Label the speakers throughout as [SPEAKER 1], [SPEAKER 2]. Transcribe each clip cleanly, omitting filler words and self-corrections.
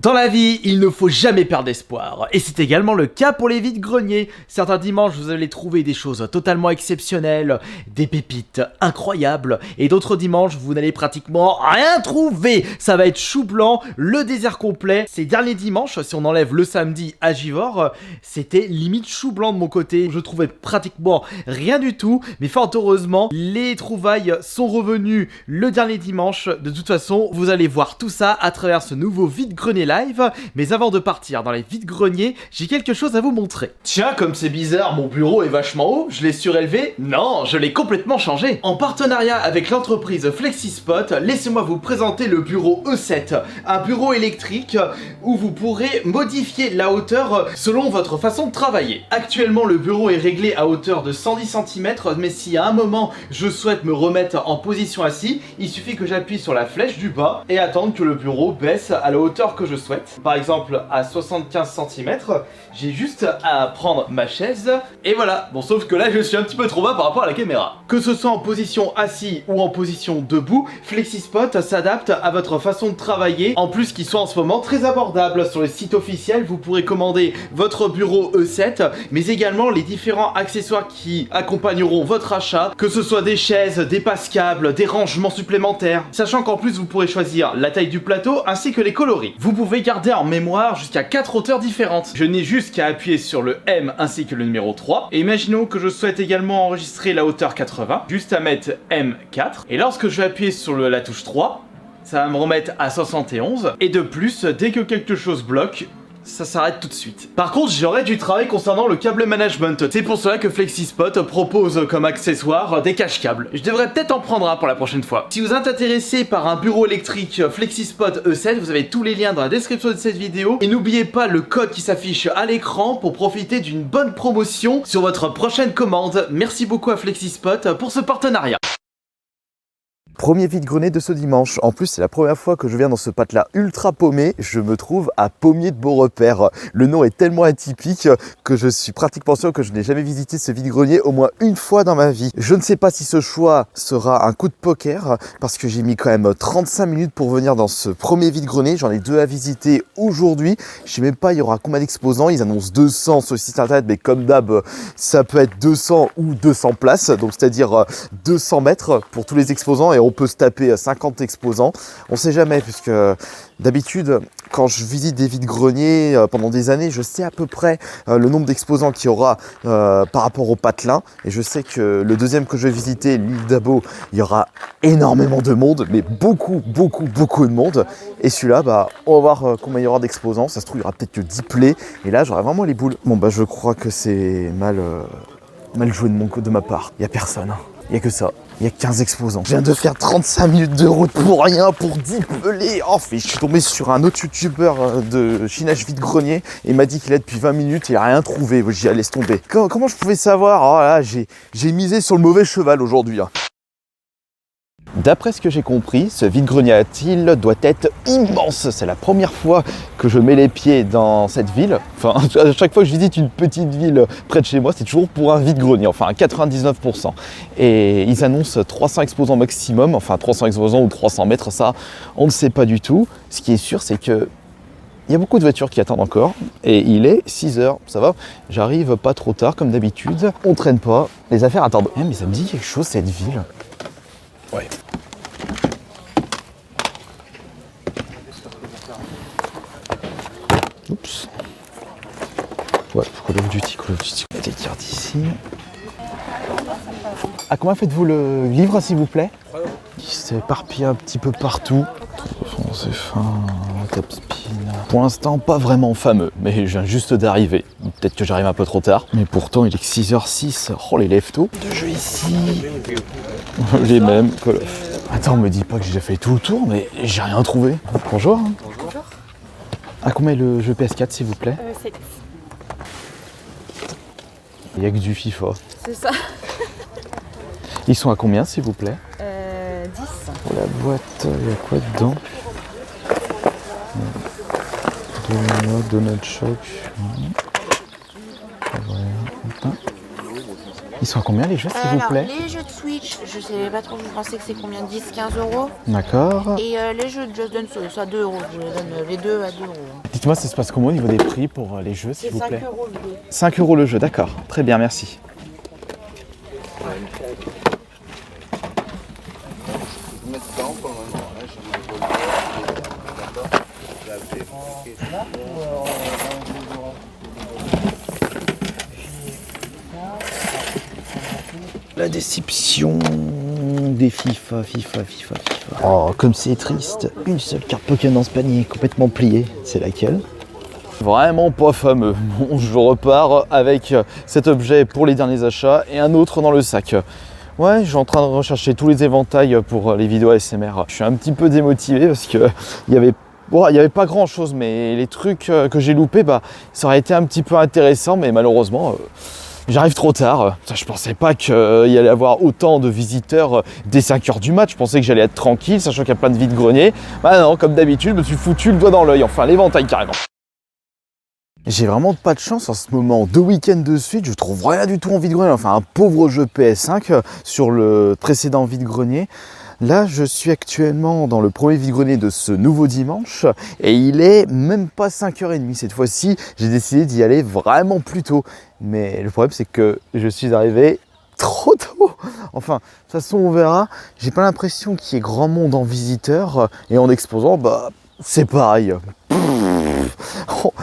[SPEAKER 1] Dans la vie, il ne faut jamais perdre espoir, et c'est également le cas pour les vides-greniers. Certains dimanches, vous allez trouver des choses totalement exceptionnelles, des pépites incroyables, et d'autres dimanches, vous n'allez pratiquement rien trouver. Ça va être chou blanc, le désert complet. Ces derniers dimanches, si on enlève le samedi à Givors, c'était limite chou blanc de mon côté. Je trouvais pratiquement rien du tout, mais fort heureusement, les trouvailles sont revenues le dernier dimanche. De toute façon, vous allez voir tout ça à travers ce nouveau vide-grenier live, mais avant de partir dans les vides-greniers, j'ai quelque chose à vous montrer. Tiens, comme c'est bizarre, mon bureau est vachement haut, je l'ai surélevé? Non, je l'ai complètement changé. En partenariat avec l'entreprise FlexiSpot, laissez-moi vous présenter le bureau E7, un bureau électrique où vous pourrez modifier la hauteur selon votre façon de travailler. Actuellement, le bureau est réglé à hauteur de 110 cm, mais si à un moment je souhaite me remettre en position assis, il suffit que j'appuie sur la flèche du bas et attendre que le bureau baisse à la hauteur que je souhaite. Par exemple à 75 cm, j'ai juste à prendre ma chaise et voilà. Bon, sauf que là je suis un petit peu trop bas par rapport à la caméra. Que ce soit en position assis ou en position debout, FlexiSpot s'adapte à votre façon de travailler, en plus qu'ils sont en ce moment très abordables. Sur le site officiel, vous pourrez commander votre bureau E7, mais également les différents accessoires qui accompagneront votre achat, que ce soit des chaises, des passes-câbles, des rangements supplémentaires, sachant qu'en plus vous pourrez choisir la taille du plateau ainsi que les coloris. Vous pouvez garder en mémoire jusqu'à 4 hauteurs différentes. Je n'ai juste qu'à appuyer sur le M ainsi que le numéro 3. Et imaginons que je souhaite également enregistrer la hauteur 80. Juste à mettre M4. Et lorsque je vais appuyer sur la touche 3, ça va me remettre à 71. Et de plus, dès que quelque chose bloque, ça s'arrête tout de suite. Par contre, j'aurais du travail concernant le câble management. C'est pour cela que FlexiSpot propose comme accessoire des cache-câbles. Je devrais peut-être en prendre un pour la prochaine fois. Si vous êtes intéressé par un bureau électrique FlexiSpot E7, vous avez tous les liens dans la description de cette vidéo. Et n'oubliez pas le code qui s'affiche à l'écran pour profiter d'une bonne promotion sur votre prochaine commande. Merci beaucoup à FlexiSpot pour ce partenariat.
[SPEAKER 2] Premier vide-grenier de ce dimanche. En plus, c'est la première fois que je viens dans ce patelin ultra paumé. Je me trouve à Pommier de Beaurepaire. Le nom est tellement atypique que je suis pratiquement sûr que je n'ai jamais visité ce vide-grenier au moins une fois dans ma vie. Je ne sais pas si ce choix sera un coup de poker parce que j'ai mis quand même 35 minutes pour venir dans ce premier vide-grenier. J'en ai deux à visiter aujourd'hui. Je sais même pas il y aura combien d'exposants. Ils annoncent 200 sur le site internet, mais comme d'hab, ça peut être 200 ou 200 places. Donc c'est-à-dire 200 mètres pour tous les exposants et on peut se taper 50 exposants. On sait jamais puisque d'habitude, quand je visite des vides-greniers pendant des années, je sais à peu près le nombre d'exposants qu'il y aura par rapport au patelin. Et je sais que le deuxième que je vais visiter, l'île d'Abo, il y aura énormément de monde, mais beaucoup de monde. Et celui-là, on va voir combien il y aura d'exposants. Ça se trouve, il y aura peut-être que 10 plaies. Et là, j'aurai vraiment les boules. Bon, je crois que c'est mal joué de ma part. Il n'y a personne. Il n'y a que ça. Il y a 15 exposants. Je viens de faire 35 minutes de route pour rien, pour 10 pelés. Oh, je suis tombé sur un autre youtubeur de chinage vide-grenier et il m'a dit qu'il est depuis 20 minutes et il n'a rien trouvé. J'y allais laisse tomber. Comment je pouvais savoir? Oh là, j'ai misé sur le mauvais cheval aujourd'hui. D'après ce que j'ai compris, ce vide-grenier à Thiel doit être immense. C'est la première fois que je mets les pieds dans cette ville. Enfin, à chaque fois que je visite une petite ville près de chez moi, c'est toujours pour un vide-grenier, enfin à 99%. Et ils annoncent 300 exposants maximum, enfin 300 exposants ou 300 mètres, ça, on ne sait pas du tout. Ce qui est sûr, c'est que il y a beaucoup de voitures qui attendent encore et il est 6h, ça va, j'arrive pas trop tard comme d'habitude, on traîne pas, les affaires attendent. Mais ça me dit quelque chose cette ville. Ouais. Oups. Ouais, Call of Duty. On va décrire d'ici. À combien faites-vous le livre, s'il vous plaît? Il s'est éparpillé un petit peu partout. C'est fin, top spin. Pour l'instant, pas vraiment fameux, mais je viens juste d'arriver. Peut-être que j'arrive un peu trop tard. Mais pourtant, il est que 6h06. Oh, les lève-tôt. De jeux ici. Les mêmes, Call of. Attends, me dis pas que j'ai déjà fait tout le tour, mais j'ai rien trouvé. Bonjour.
[SPEAKER 3] Bonjour.
[SPEAKER 2] À combien le jeu PS4, s'il vous plaît?
[SPEAKER 3] 7.
[SPEAKER 2] Il n'y a que du FIFA.
[SPEAKER 3] C'est ça.
[SPEAKER 2] Ils sont à combien, s'il vous plaît?
[SPEAKER 3] 10.
[SPEAKER 2] Pour la boîte, il y a quoi dedans? Donut Shock. Ils sont à combien les jeux, s'il vous plaît?
[SPEAKER 3] Les jeux de Switch, je sais pas trop, vous pensez que c'est combien? 10-15 euros.
[SPEAKER 2] D'accord.
[SPEAKER 3] Et les jeux de Just Dance, c'est à 2 euros. Je vous les donne les deux à 2 euros.
[SPEAKER 2] Dites-moi, ça se passe comment au niveau des prix pour les jeux, s'il
[SPEAKER 3] C'est
[SPEAKER 2] vous
[SPEAKER 3] 5
[SPEAKER 2] plaît?
[SPEAKER 3] euros le jeu.
[SPEAKER 2] 5 euros le jeu, d'accord. Très bien, merci. La déception des FIFA. Oh, comme c'est triste. Une seule carte Pokémon dans ce panier, complètement pliée. C'est laquelle? Vraiment pas fameux. Bon, je repars avec cet objet pour les derniers achats et un autre dans le sac. Ouais, je suis en train de rechercher tous les éventails pour les vidéos ASMR. Je suis un petit peu démotivé parce que il y avait pas grand chose, mais les trucs que j'ai loupés, ça aurait été un petit peu intéressant, mais malheureusement, j'arrive trop tard. Je pensais pas qu'il y allait avoir autant de visiteurs dès 5h du mat. Je pensais que j'allais être tranquille, sachant qu'il y a plein de vide-greniers. Bah non, comme d'habitude, je me suis foutu le doigt dans l'œil, enfin l'éventail carrément. J'ai vraiment pas de chance en ce moment. 2 week-ends de suite, je trouve rien du tout en vide-grenier. Enfin, un pauvre jeu PS5 sur le précédent vide-grenier. Là, je suis actuellement dans le premier vide-grenier de ce nouveau dimanche et il est même pas 5h30. Cette fois-ci, j'ai décidé d'y aller vraiment plus tôt. Mais le problème, c'est que je suis arrivé trop tôt. Enfin, de toute façon, on verra. J'ai pas l'impression qu'il y ait grand monde en visiteurs et en exposant, c'est pareil. Oh,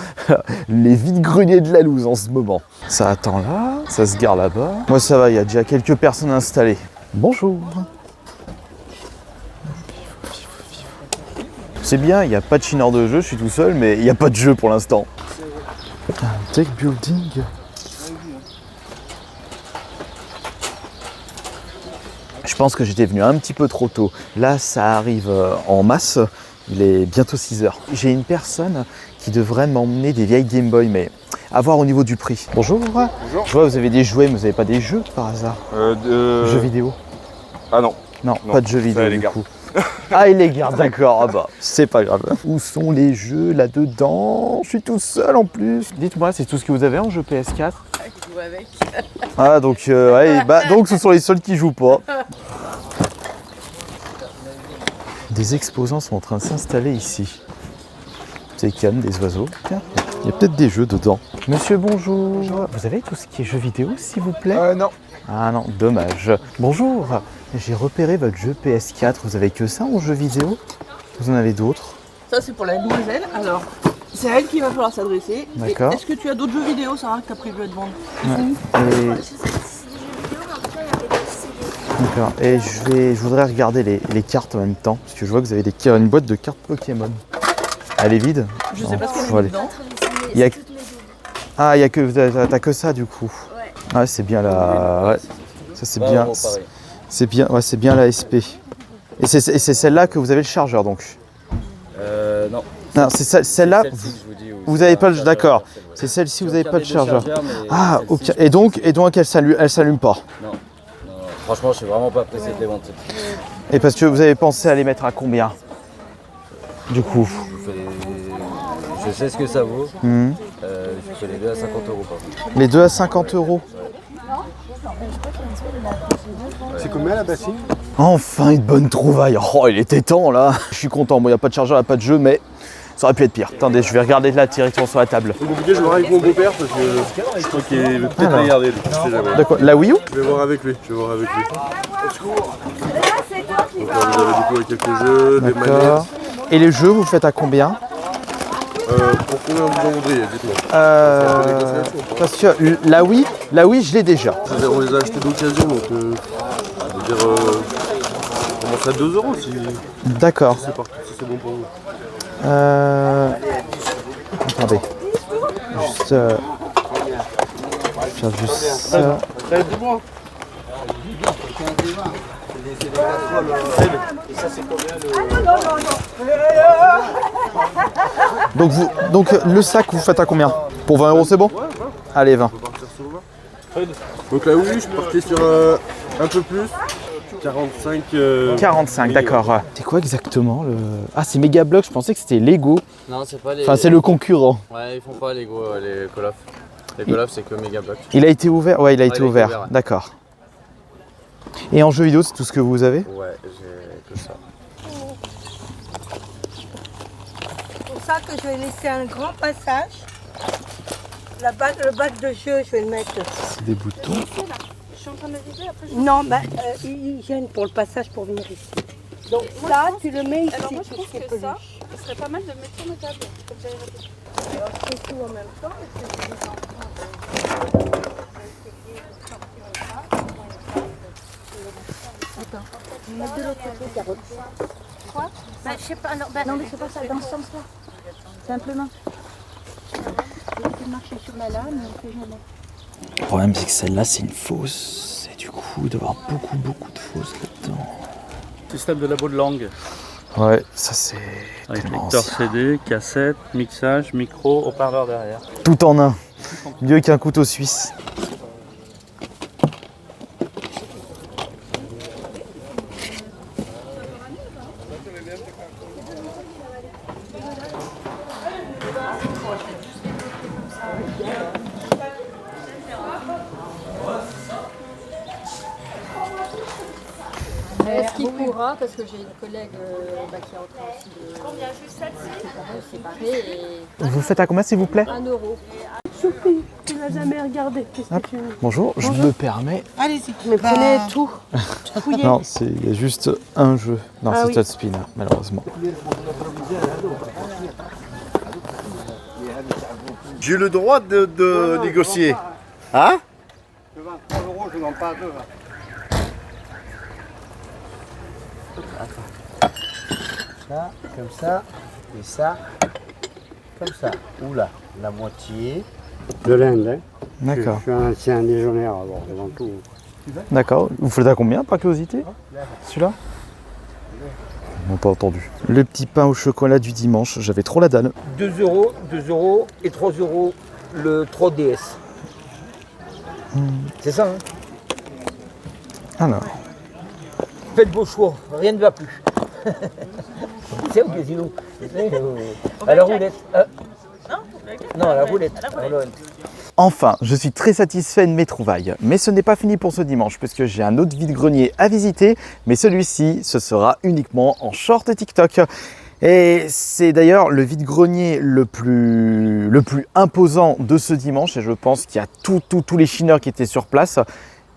[SPEAKER 2] les vide-greniers de la loose en ce moment. Ça attend là, ça se gare là-bas. Moi ça va, il y a déjà quelques personnes installées. Bonjour. C'est bien, il n'y a pas de chineur de jeu, je suis tout seul, mais il n'y a pas de jeu pour l'instant. Tech building. Je pense que j'étais venu un petit peu trop tôt. Là, ça arrive en masse. Il est bientôt 6h. J'ai une personne qui devrait m'emmener des vieilles Game Boy, mais à voir au niveau du prix. Bonjour. Bonjour. Je vois que vous avez des jouets, mais vous n'avez pas des jeux par hasard? Jeux vidéo?
[SPEAKER 4] Ah non.
[SPEAKER 2] Non, pas de jeux vidéo du coup. Ah, il les garde, d'accord. C'est pas grave. Où sont les jeux là-dedans? Je suis tout seul en plus. Dites-moi, c'est tout ce que vous avez en jeu PS4?
[SPEAKER 3] Qui joue avec.
[SPEAKER 2] Ah, donc, donc ce sont les seuls qui jouent pas. Des exposants sont en train de s'installer ici. C'est calme, des oiseaux. Tiens, il y a peut-être des jeux dedans. Monsieur, bonjour. Vous avez tout ce qui est jeux vidéo, s'il vous plaît?
[SPEAKER 4] Non.
[SPEAKER 2] Ah non, dommage. Bonjour. J'ai repéré votre jeu PS4. Vous avez que ça en jeu vidéo? Vous en avez d'autres?
[SPEAKER 5] Ça c'est pour la demoiselle, alors c'est à elle qu'il va falloir s'adresser.
[SPEAKER 2] D'accord.
[SPEAKER 5] Est-ce que tu as d'autres jeux vidéo, Sarah, que tu as prévu à te vendre?
[SPEAKER 2] Et... D'accord. Et je voudrais regarder les cartes en même temps, parce que je vois que vous avez une boîte de cartes Pokémon. Elle est vide?
[SPEAKER 5] Je sais pas ce
[SPEAKER 2] faut
[SPEAKER 5] qu'il y a
[SPEAKER 2] aller.
[SPEAKER 5] dedans.
[SPEAKER 2] Il y a... Ah, il y a que t'as que ça du coup. Ouais, c'est bien la. Ouais. Ça c'est bien. C'est bien. Ouais, c'est bien la SP. Et c'est celle-là que vous avez le chargeur donc.
[SPEAKER 6] Non.
[SPEAKER 2] Non, c'est celle-là. Vous n'avez pas le. D'accord. C'est celle-ci. Vous n'avez pas le chargeur. Ah, ok. Et donc elle s'allume pas.
[SPEAKER 6] Non. Franchement, je suis vraiment pas pressé de les vendre.
[SPEAKER 2] Et parce que vous avez pensé à les mettre à combien? Du coup.
[SPEAKER 6] Je sais ce que ça vaut. Je fais les deux à 50 euros par contre.
[SPEAKER 2] Les deux à 50 euros.
[SPEAKER 4] C'est combien la bassine?
[SPEAKER 2] Enfin une bonne trouvaille. Oh, il était temps là. Je suis content. Bon, il n'y a pas de chargeur, il n'y a pas de jeu, mais ça aurait pu être pire. Attendez, je vais regarder là directement sur la table.
[SPEAKER 4] C'est compliqué, je vais voir avec mon beau-père parce que je crois qu'il veut peut-être les garder.
[SPEAKER 2] D'accord. La Wii U?
[SPEAKER 4] Je vais voir avec lui. Donc là, vous avez du coup quelques jeux, des manettes.
[SPEAKER 2] D'accord. Et les jeux, vous faites à combien?
[SPEAKER 4] Pour combien vous en voudriez, dites-moi.
[SPEAKER 2] Parce que la Wii, je l'ai déjà.
[SPEAKER 4] On les a achetés d'occasion, donc je veux dire, on commence à 2 euros si
[SPEAKER 2] D'accord.
[SPEAKER 4] c'est bon pour vous.
[SPEAKER 2] Attendez. Juste. Je vais faire juste ça. Donc le sac, vous faites à combien? Pour 20 euros, c'est bon? Allez, 20.
[SPEAKER 4] On peut partir sur 20. Donc là, oui, je partais sur un peu plus. 45.
[SPEAKER 2] 45, d'accord. C'est quoi exactement le... Ah, c'est Megablock, je pensais que c'était Lego.
[SPEAKER 6] Non, c'est pas les.
[SPEAKER 2] Enfin, c'est le concurrent.
[SPEAKER 6] Ouais, ils font pas les Lego, les Call of.
[SPEAKER 7] Et Call of, c'est que Megablock.
[SPEAKER 2] Il a été ouvert? Ouais, il a été ouvert.
[SPEAKER 7] Ouais.
[SPEAKER 2] D'accord. Et en jeu vidéo, c'est tout ce que vous avez?
[SPEAKER 7] Ouais, j'ai que ça.
[SPEAKER 8] C'est pour ça que je vais laisser un grand passage. Le bac de jeu, je vais le mettre.
[SPEAKER 2] C'est des boutons.
[SPEAKER 3] Je suis en train de vider, après je...
[SPEAKER 8] Non, bah, ils gênent pour le passage pour venir ici. Donc là, tu le mets ici.
[SPEAKER 3] Alors moi je
[SPEAKER 8] tout
[SPEAKER 3] pense
[SPEAKER 8] ce qui est
[SPEAKER 3] que ça,
[SPEAKER 8] peluche.
[SPEAKER 3] ce serait pas mal de mettre sur nos tables. Faut que j'aille répéter.
[SPEAKER 8] Alors, je fais tout en même temps. Parce que j'ai des enfants. Attends, je vais mettre de l'autre côté, Caroline.
[SPEAKER 3] Quoi bah, je sais pas,
[SPEAKER 8] Non, mais c'est pas ça, dans ce sens-là. Simplement. Je vais marcher sur la lame, mais on fait jamais.
[SPEAKER 2] Le problème, c'est que celle-là, c'est une fausse. Et du coup, il doit y avoir beaucoup de fausses là-dedans.
[SPEAKER 9] Système de labo de langue.
[SPEAKER 2] Ouais, ça c'est
[SPEAKER 9] Avec
[SPEAKER 2] tellement
[SPEAKER 9] lecteur
[SPEAKER 2] ancien.
[SPEAKER 9] CD, cassette, mixage, micro, haut-parleur derrière.
[SPEAKER 2] Tout en un. Mieux qu'un couteau suisse.
[SPEAKER 10] Est-ce qu'il pourra, parce que j'ai une collègue qui est en train aussi de séparer et
[SPEAKER 2] Vous faites à combien, s'il vous plaît?
[SPEAKER 10] 1 euro.
[SPEAKER 8] Sophie, tu n'as jamais regardé. Qu'est-ce
[SPEAKER 2] Hop.
[SPEAKER 8] que tu...
[SPEAKER 2] Bonjour, je me permets.
[SPEAKER 8] Allez-y. Mais prenez tout. Fouillez.
[SPEAKER 2] Non, il y a juste un jeu. Non,
[SPEAKER 8] Ah
[SPEAKER 2] c'est
[SPEAKER 8] oui.
[SPEAKER 2] touchspin, malheureusement.
[SPEAKER 4] J'ai le droit de négocier. Hein?
[SPEAKER 6] Je vends 3 euros, je vends pas 2. Ça, comme ça, et ça, comme ça. Oula, la moitié. De l'Inde, hein.
[SPEAKER 2] D'accord.
[SPEAKER 6] Je suis un ancien légionnaire, alors devant tout.
[SPEAKER 2] D'accord. Vous faites à combien, par curiosité? Celui-là? Ils n'ont pas entendu. Le petit pain au chocolat du dimanche, j'avais trop la dalle.
[SPEAKER 11] 2 euros et 3 euros le 3DS. C'est ça, hein?
[SPEAKER 2] Alors,
[SPEAKER 11] Faites vos choix, rien ne va plus. C'est au casino. À la roulette. Non, à la roulette.
[SPEAKER 2] enfin, je suis très satisfait de mes trouvailles. Mais ce n'est pas fini pour ce dimanche, puisque j'ai un autre vide-grenier à visiter. Mais celui-ci, ce sera uniquement en short TikTok. Et c'est d'ailleurs le vide-grenier le plus imposant de ce dimanche. Et je pense qu'il y a tous les chineurs qui étaient sur place.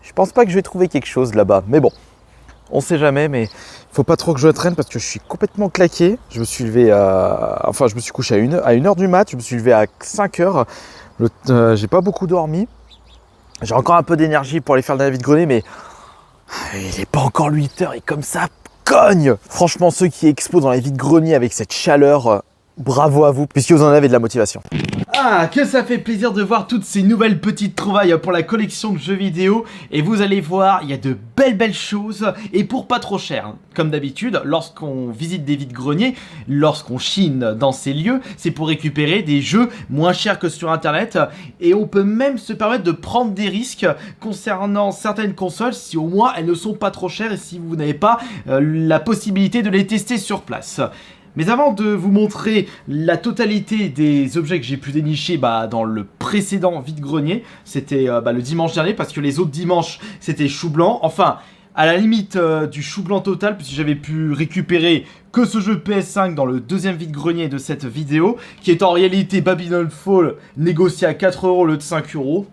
[SPEAKER 2] Je pense pas que je vais trouver quelque chose là-bas. Mais bon, on sait jamais. Mais il faut pas trop que je traîne parce que je suis complètement claqué. Je me suis levé enfin, je me suis couché à 1h du mat. Je me suis levé à 5h. J'ai pas beaucoup dormi. J'ai encore un peu d'énergie pour aller faire le vide-grenier. Mais il n'est pas encore 8h. Et comme ça, cogne. Franchement, ceux qui exposent dans les vides-greniers avec cette chaleur, bravo à vous, puisque vous en avez de la motivation.
[SPEAKER 1] Ah, que ça fait plaisir de voir toutes ces nouvelles petites trouvailles pour la collection de jeux vidéo. Et vous allez voir, il y a de belles choses et pour pas trop cher. Comme d'habitude, lorsqu'on visite des vides-greniers, lorsqu'on chine dans ces lieux, c'est pour récupérer des jeux moins chers que sur internet. Et on peut même se permettre de prendre des risques concernant certaines consoles si au moins elles ne sont pas trop chères et si vous n'avez pas la possibilité de les tester sur place. Mais avant de vous montrer la totalité des objets que j'ai pu dénicher dans le précédent vide-grenier, c'était le dimanche dernier parce que les autres dimanches c'était chou blanc, enfin à la limite du chou blanc total puisque j'avais pu récupérer que ce jeu PS5 dans le deuxième vide-grenier de cette vidéo qui est en réalité Babylon Fall négocié à 4 € au lieu de 5 €.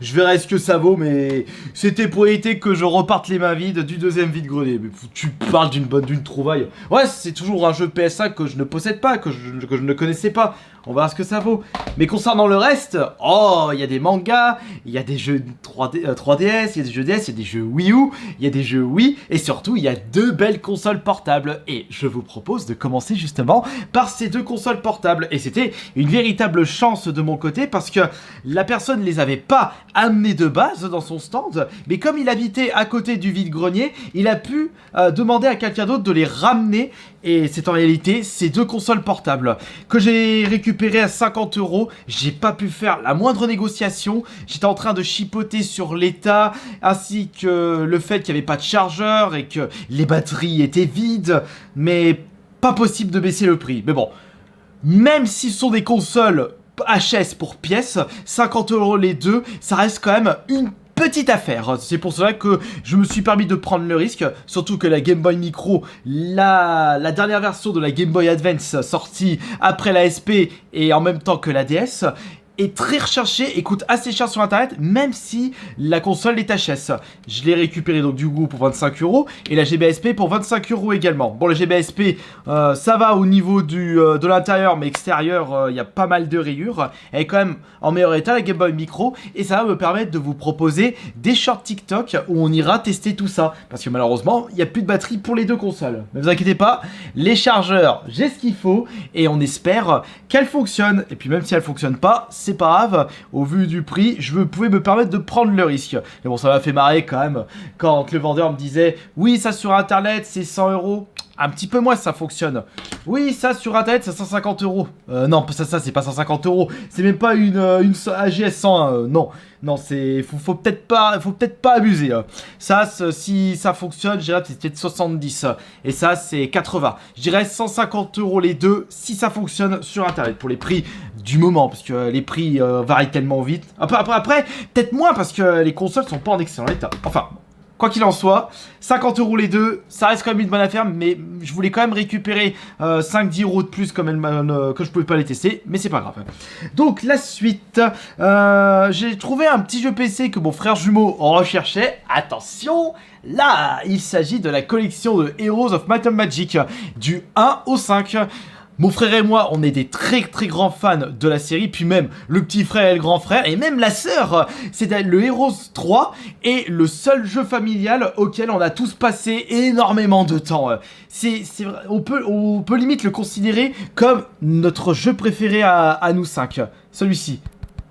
[SPEAKER 1] Je verrai ce que ça vaut, mais c'était pour éviter que je reparte les mains vides du deuxième vide-grenier. Mais tu parles d'une trouvaille. Ouais, c'est toujours un jeu PS5 que je ne possède pas, que je ne connaissais pas. On verra ce que ça vaut. Mais concernant le reste, oh, il y a des mangas, il y a des jeux 3DS, il y a des jeux DS, il y a des jeux Wii U, il y a des jeux Wii, et surtout, il y a 2 belles consoles portables. Et je vous propose de commencer justement par ces 2 consoles portables. Et c'était une véritable chance de mon côté, parce que la personne ne les avait pas amenées de base dans son stand, mais comme il habitait à côté du vide-grenier, il a pu demander à quelqu'un d'autre de les ramener. Et c'est en réalité ces 2 consoles portables que j'ai récupérées à 50 €. J'ai pas pu faire la moindre négociation. J'étais en train de chipoter sur l'état, ainsi que le fait qu'il n'y avait pas de chargeur et que les batteries étaient vides. Mais pas possible de baisser le prix. Mais bon, même si ce sont des consoles HS pour pièce, 50 € les deux, ça reste quand même une petite affaire. C'est pour cela que je me suis permis de prendre le risque, surtout que la Game Boy Micro, la dernière version de la Game Boy Advance sortie après la SP et en même temps que la DS, est très recherché et coûte assez cher sur internet, même si la console est HS. Je l'ai récupéré donc du coup pour 25 € et la GBSP pour 25 € également. Bon, la GBSP ça va au niveau de l'intérieur, mais extérieur il y a pas mal de rayures. Elle est quand même en meilleur état, la Game Boy Micro, et ça va me permettre de vous proposer des shorts TikTok où on ira tester tout ça, parce que malheureusement il n'y a plus de batterie pour les deux consoles. Mais vous inquiétez pas, les chargeurs, j'ai ce qu'il faut et on espère qu'elle fonctionne. Et puis même si elle fonctionne pas, c'est pas grave, au vu du prix, je pouvais me permettre de prendre le risque. Mais bon, ça m'a fait marrer quand même quand le vendeur me disait oui, ça sur internet c'est 100 €. Un petit peu moins ça fonctionne. Oui, ça sur internet c'est 150 €. Non, ça c'est pas 150 €. C'est même pas une AGS 101. Non, non, c'est faut peut-être pas abuser. Ça, si ça fonctionne, je dirais c'est peut-être 70. Et ça c'est 80. Je dirais 150 € les deux si ça fonctionne sur internet pour les prix du moment, parce que les prix varient tellement vite. Après peut-être moins parce que les consoles sont pas en excellent état. Enfin. Quoi qu'il en soit, 50 € les deux, ça reste quand même une bonne affaire, mais je voulais quand même récupérer 5-10 € de plus comme que je pouvais pas les tester, mais c'est pas grave. Donc la suite, j'ai trouvé un petit jeu PC que mon frère jumeau recherchait. Attention, là, il s'agit de la collection de Heroes of Might and Magic, du 1 au 5. Mon frère et moi, on est des très grands fans de la série, puis même le petit frère et le grand frère, et même la sœur. C'est le Heroes 3 est le seul jeu familial auquel on a tous passé énormément de temps. On peut limite le considérer comme notre jeu préféré à nous 5. Celui-ci,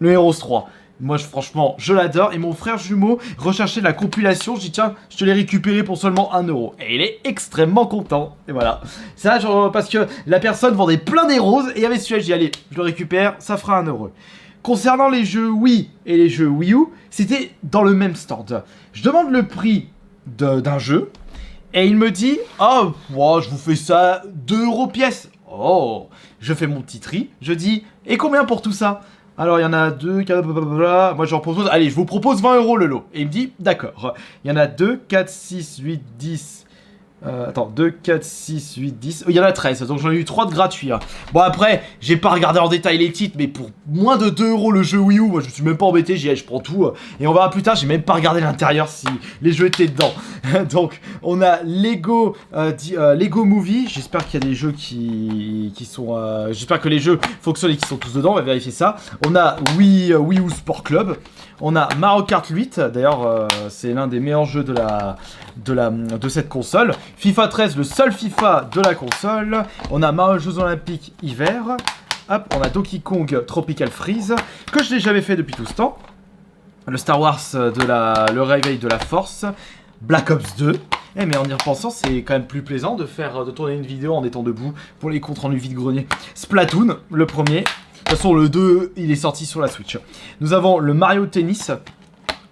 [SPEAKER 1] le Heroes 3. Moi, franchement, je l'adore. Et mon frère jumeau recherchait la compilation. Je dis, tiens, je te l'ai récupéré pour seulement 1 €. Et il est extrêmement content. Et voilà. Ça, genre, parce que la personne vendait plein d'Heroes. Et il y avait celui-là. Je dis, allez, je le récupère. Ça fera 1 €. Concernant les jeux Wii et les jeux Wii U, c'était dans le même stand. Je demande le prix d'un jeu. Et il me dit, oh, je vous fais ça 2 € pièce. Oh, je fais mon petit tri. Je dis, et combien pour tout ça ? Alors, il y en a 2, 4, blablabla. Moi, j'en propose... Allez, je vous propose 20 € le lot. Et il me dit, d'accord. Il y en a 2, 4, 6, 8, 10... attends, 2, 4, 6, 8, 10... il y en a 13, donc j'en ai eu 3 de gratuits. Hein. Bon, après, j'ai pas regardé en détail les titres, mais pour moins de 2 € le jeu Wii U, moi, je me suis même pas embêté, je prends tout. Et on verra plus tard, j'ai même pas regardé l'intérieur si les jeux étaient dedans. Donc, on a Lego Movie. J'espère qu'il y a des jeux qui sont... j'espère que les jeux fonctionnent et qu'ils sont tous dedans, on va vérifier ça. On a Wii U Sport Club. On a Mario Kart 8, d'ailleurs, c'est l'un des meilleurs jeux de cette console. FIFA 13, le seul FIFA de la console. On a Mario Jeux Olympiques Hiver. Hop, on a Donkey Kong Tropical Freeze, que je n'ai jamais fait depuis tout ce temps. Le Star Wars le réveil de la Force. Black Ops 2. Mais en y repensant, c'est quand même plus plaisant de tourner une vidéo en étant debout pour les comptes rendus vide-grenier. Splatoon, le premier. De toute façon, le 2, il est sorti sur la Switch. Nous avons le Mario Tennis.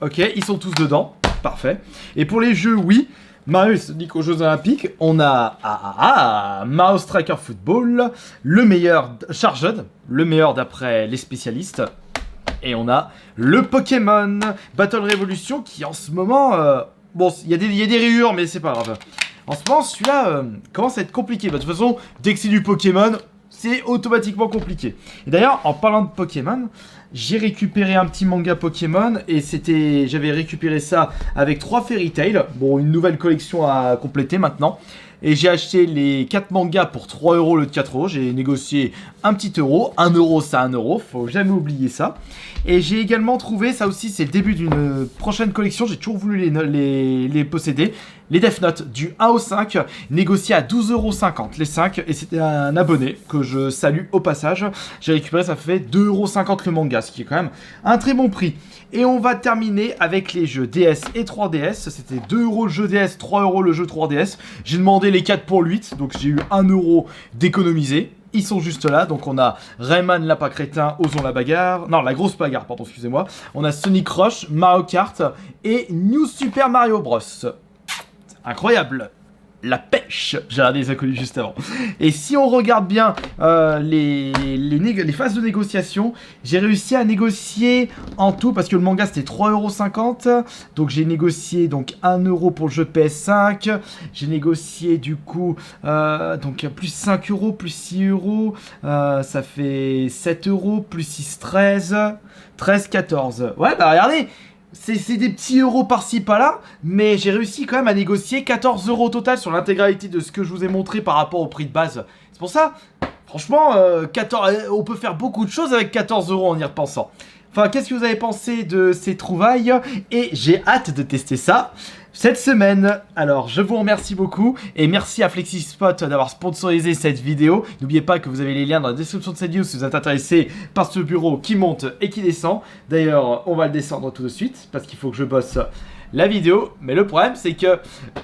[SPEAKER 1] Ok, ils sont tous dedans. Parfait. Et pour les jeux, oui, Mario et Sonic aux Jeux Olympiques, on a Mario Striker Football, le meilleur Charged, le meilleur d'après les spécialistes. Et on a le Pokémon Battle Revolution qui en ce moment... bon, il y a des rayures, mais c'est pas grave. En ce moment, celui-là commence à être compliqué. De toute façon, dès que c'est du Pokémon... c'est automatiquement compliqué. Et d'ailleurs, en parlant de Pokémon, j'ai récupéré un petit manga Pokémon et j'avais récupéré ça avec 3 Fairy Tail. Bon, une nouvelle collection à compléter maintenant. Et j'ai acheté les 4 mangas pour 3 € au lieu de 4 €. J'ai négocié un petit euro. 1 €, c'est 1 €. Faut jamais oublier ça. Et j'ai également trouvé, ça aussi c'est le début d'une prochaine collection, j'ai toujours voulu les posséder, les Death Note du 1 au 5, négociés à 12,50 € les 5, et c'était un abonné que je salue au passage. J'ai récupéré, ça fait 2,50 € le manga, ce qui est quand même un très bon prix. Et on va terminer avec les jeux DS et 3DS, c'était 2 € le jeu DS, 3 € le jeu 3DS. J'ai demandé les 4 pour 8, donc j'ai eu 1 € d'économiser. Ils sont juste là, donc on a Rayman Lapin Crétin, Osons la bagarre, non la grosse bagarre, pardon, excusez-moi. On a Sonic Rush, Mario Kart et New Super Mario Bros. Incroyable. la pêche. J'ai regardé les inconnus juste avant. Et si on regarde bien les phases de négociation, j'ai réussi à négocier en tout, parce que le manga c'était 3,50€. Donc j'ai négocié donc 1€ pour le jeu PS5. J'ai négocié du coup donc plus 5€, plus 6€. Ça fait 7€, plus 6, 13. 13, 14. Ouais, bah regardez, c'est des petits euros par-ci par-là, mais j'ai réussi quand même à négocier 14€ au total sur l'intégralité de ce que je vous ai montré par rapport au prix de base. C'est pour ça, franchement, on peut faire beaucoup de choses avec 14€ en y repensant. Enfin, qu'est-ce que vous avez pensé de ces trouvailles? Et j'ai hâte de tester ça cette semaine. Alors, je vous remercie beaucoup et merci à FlexiSpot d'avoir sponsorisé cette vidéo. N'oubliez pas que vous avez les liens dans la description de cette vidéo si vous êtes intéressé par ce bureau qui monte et qui descend. D'ailleurs, on va le descendre tout de suite parce qu'il faut que je bosse la vidéo. Mais le problème, c'est que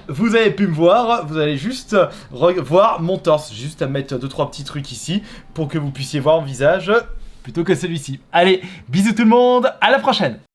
[SPEAKER 1] vous avez pu me voir, vous allez juste voir mon torse. Juste à mettre 2-3 petits trucs ici pour que vous puissiez voir mon visage plutôt que celui-ci. Allez, bisous tout le monde, à la prochaine!